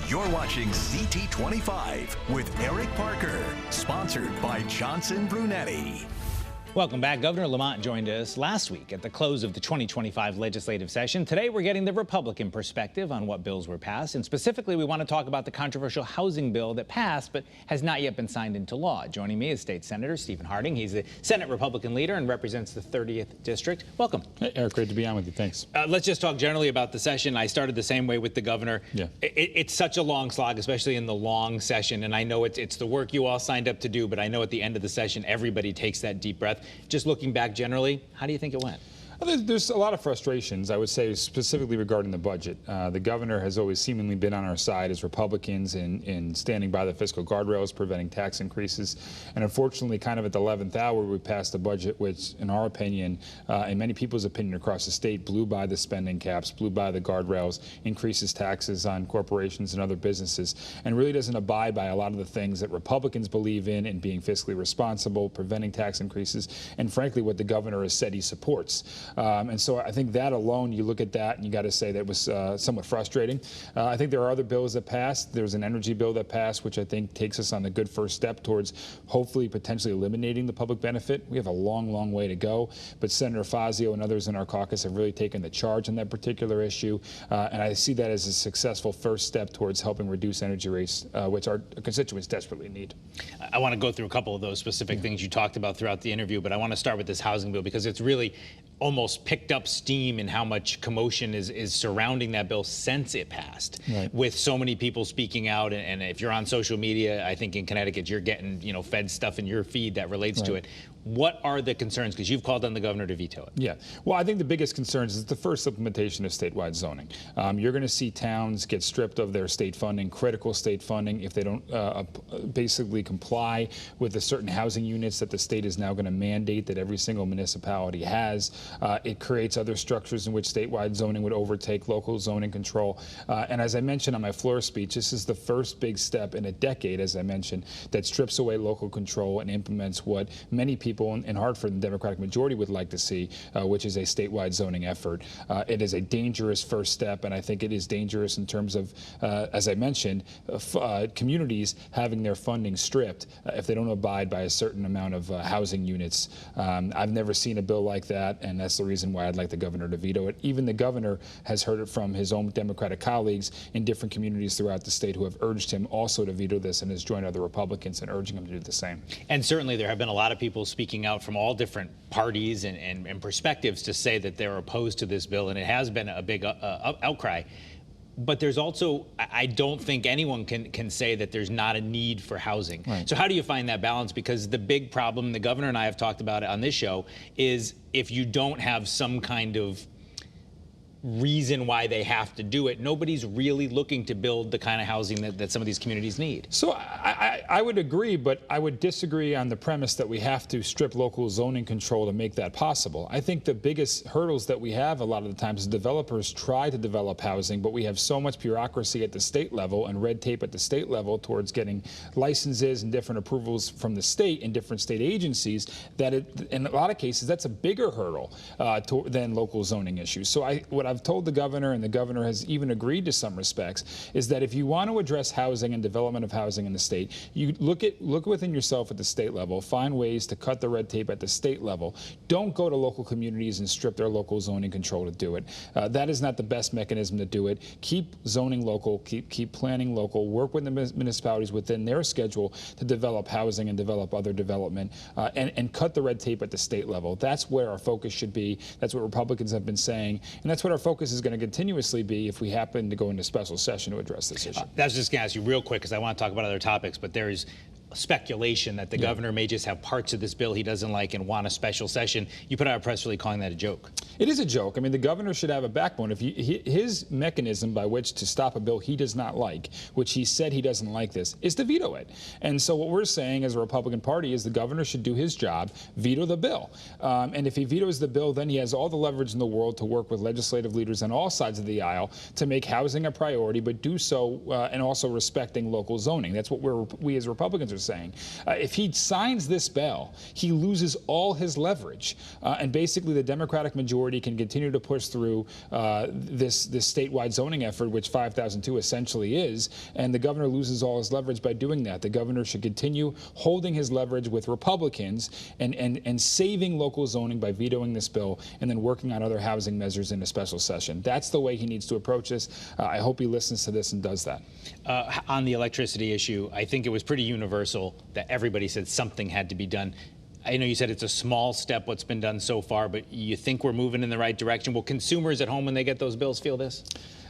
You're watching CT25 with Eric Parker, sponsored by Johnson Brunetti. Welcome back. Governor Lamont joined us last week at the close of the 2025 legislative session. Today, we're getting the Republican perspective on what bills were passed. And specifically, we want to talk about the controversial housing bill that passed but has not yet been signed into law. Joining me is State Senator Stephen Harding. He's the Senate Republican leader and represents the 30th District. Welcome. Hey, Eric, great to be on with you. Thanks. Let's just talk generally about the session. I started the same way with the governor. Yeah. It's such a long slog, especially in the long session. And I know it's the work you all signed up to do, but I know at the end of the session, everybody takes that deep breath. Just looking back generally, how do you think it went? There's a lot of frustrations, I would say, specifically regarding the budget. The governor has always seemingly been on our side as Republicans in standing by the fiscal guardrails, preventing tax increases. And unfortunately, kind of at the 11th hour, we passed a budget which, in our opinion, in many people's opinion across the state, blew by the spending caps, blew by the guardrails, increases taxes on corporations and other businesses, and really doesn't abide by a lot of the things that Republicans believe in being fiscally responsible, preventing tax increases, and frankly, what the governor has said he supports. And so I think that alone, you look at that and you got to say that was somewhat frustrating. I think there are other bills that passed. There's an energy bill that passed, which I think takes us on a good first step towards hopefully potentially eliminating the public benefit. We have a long, long way to go. But Senator Fazio and others in our caucus have really taken the charge on that particular issue. And I see that as a successful first step towards helping reduce energy rates, which our constituents desperately need. I want to go through a couple of those specific things you talked about throughout the interview, but I want to start with this housing bill because it's really almost picked up steam in how much commotion is surrounding that bill since it passed, right, with so many people speaking out. And if you're on social media, I think in Connecticut, you're getting fed stuff in your feed that relates to it. What are the concerns? Because you've called on the governor to veto it. Yeah. Well, I think the biggest concerns is the first implementation of statewide zoning. You're going to see towns get stripped of their state funding, critical state funding, if they don't basically comply with the certain housing units that the state is now going to mandate that every single municipality has. It creates other structures in which statewide zoning would overtake local zoning control. And as I mentioned on my floor speech, this is the first big step in a decade, as I mentioned, that strips away local control and implements what many people in Hartford and the Democratic majority would like to see, which is a statewide zoning effort. It is a dangerous first step, and I think it is dangerous in terms of, as I mentioned, communities having their funding stripped if they don't abide by a certain amount of housing units. I've never seen a bill like that, and that's the reason why I'd like the governor to veto it. Even the governor has heard it from his own Democratic colleagues in different communities throughout the state who have urged him also to veto this and has joined other Republicans in urging him to do the same. And certainly there have been a lot of people speaking out from all different parties and perspectives to say that they're opposed to this bill, and it has been a big outcry. But there's also, I don't think anyone can say that there's not a need for housing. Right. So how do you find that balance? Because the big problem, the governor and I have talked about it on this show, is if you don't have some kind of reason why they have to do it, nobody's really looking to build the kind of housing that some of these communities need. So I would agree, but I would disagree on the premise that we have to strip local zoning control to make that possible. I think the biggest hurdles that we have a lot of the times is developers try to develop housing, but we have so much bureaucracy at the state level and red tape at the state level towards getting licenses and different approvals from the state and different state agencies that in a lot of cases, that's a bigger hurdle than local zoning issues. So what I've told the governor, and the governor has even agreed to some respects, is that if you want to address housing and development of housing in the state, you look within yourself at the state level, find ways to cut the red tape at the state level. Don't go to local communities and strip their local zoning control to do it. That is not the best mechanism to do it. Keep zoning local, keep planning local, work with the municipalities within their schedule to develop housing and develop other development, and cut the red tape at the state level. That's where our focus should be. That's what Republicans have been saying, and that's what our focus is going to continuously be if we happen to go into special session to address this issue. That's just going to ask you real quick because I want to talk about other topics, but there is speculation that the governor may just have parts of this bill he doesn't like and want a special session. You put out a press release calling that a joke. It is a joke. I mean, the governor should have a backbone. If his mechanism by which to stop a bill he does not like, which he said he doesn't like this, is to veto it. And so what we're saying as a Republican Party is the governor should do his job, veto the bill. And if he vetoes the bill, then he has all the leverage in the world to work with legislative leaders on all sides of the aisle to make housing a priority, but do so and also respecting local zoning. That's what we as Republicans are are saying. If he signs this bill, he loses all his leverage. And basically, the Democratic majority can continue to push through this statewide zoning effort, which 5002 essentially is. And the governor loses all his leverage by doing that. The governor should continue holding his leverage with Republicans and saving local zoning by vetoing this bill and then working on other housing measures in a special session. That's the way he needs to approach this. I hope he listens to this and does that. On the electricity issue, I think it was pretty universal that everybody said something had to be done. I know you said it's a small step what's been done so far, but you think we're moving in the right direction? Will consumers at home when they get those bills feel this?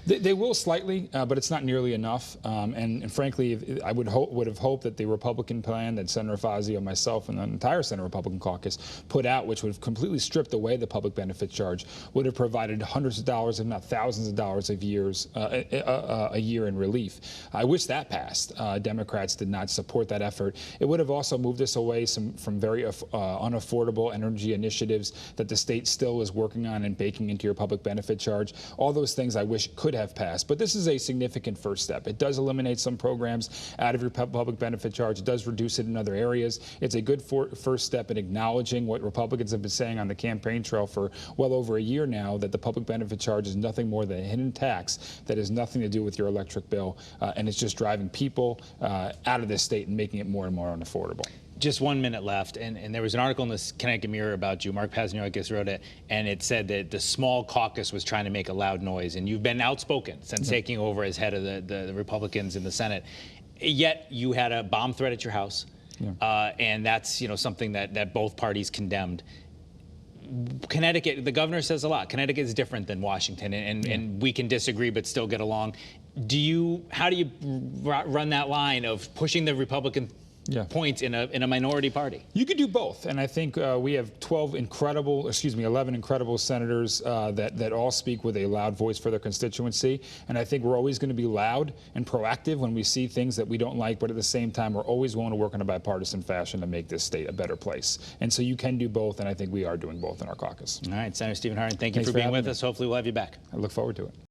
They will slightly, but it's not nearly enough. And frankly, I would have hoped that the Republican plan that Senator Fazio, myself, and the entire Senate Republican caucus put out, which would have completely stripped away the public benefit charge, would have provided hundreds of dollars, if not thousands of dollars a year in relief. I wish that passed. Democrats did not support that effort. It would have also moved us away from very unaffordable energy initiatives that the state still is working on and baking into your public benefit charge. All those things I wish could have passed. But this is a significant first step. It does eliminate some programs out of your public benefit charge. It does reduce it in other areas. It's a good first step in acknowledging what Republicans have been saying on the campaign trail for well over a year now, that the public benefit charge is nothing more than a hidden tax that has nothing to do with your electric bill, and it's just driving people out of this state and making it more and more unaffordable. Just 1 minute left, and there was an article in the Connecticut Mirror about you. Mark Pazniakis wrote it, and it said that the small caucus was trying to make a loud noise, and you've been outspoken since taking over as head of the Republicans in the Senate. Yet you had a bomb threat at your house, and that's something that both parties condemned. Connecticut, the governor says a lot. Connecticut is different than Washington, and we can disagree but still get along. How do you run that line of pushing the Republican points in a minority party? You could do both, and I think we have 11 incredible senators that all speak with a loud voice for their constituency, and I think we're always going to be loud and proactive when we see things that we don't like, but at the same time, we're always willing to work in a bipartisan fashion to make this state a better place. And so you can do both, and I think we are doing both in our caucus. All right, Senator Stephen Harding, thank you for being with us. Hopefully we'll have you back. I look forward to it.